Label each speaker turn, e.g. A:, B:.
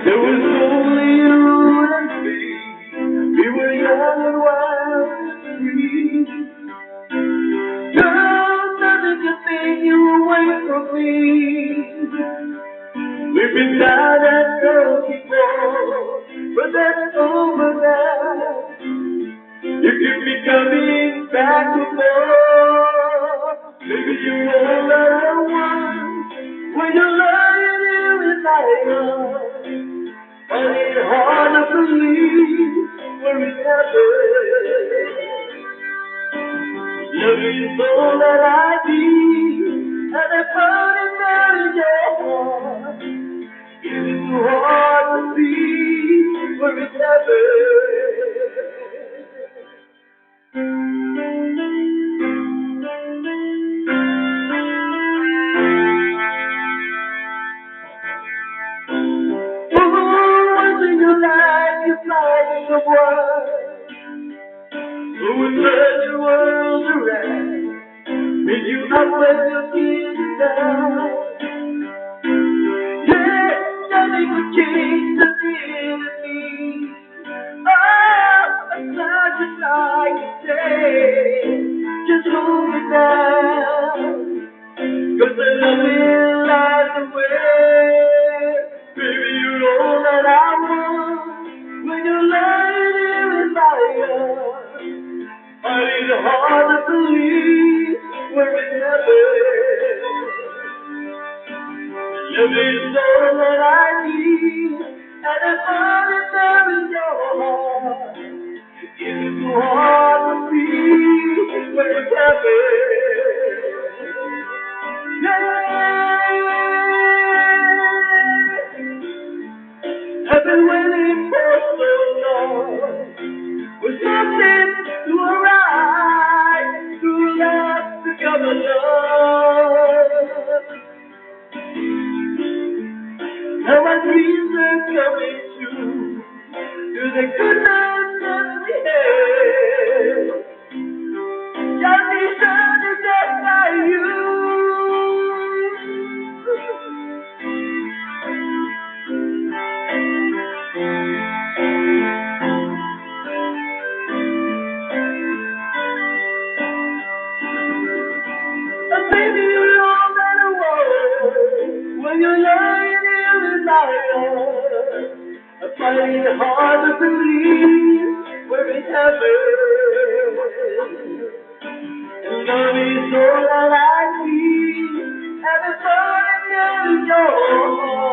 A: There was only you and me. We were young and wild and free. Girl, nothing can take you away from me. We've been down that road before, but that's over now. You keep me coming back for more. Maybe you're all that I want. When you're lying here in my arms. And it's hard to believe where it happened. Love is all that I need, and I found it there in your heart. It's too hard to see where it happened. Oh, once in your life you find someone who would turn your world around, make you up when you're feeling down. Yeah, nothing could change the feeling. Oh, I'm not just like you say, just hold me down, 'cause the love will last away. Baby, you're all that I want when you're lying here in my arms. But it's hard to believe where it happened. Love is all that I need, and it's all that's there in your heart. It's too hard to see where it happened. Yeah, I've been waiting for so long. Was something to arise, to last, to come along. Now my dreams are coming true, through the goodness that we have. Just be sure to get by you. And baby, you're all that I want when you're lying here in my arms. I find it hard to believe where it happened. And love is all that I need, and it's all in your heart.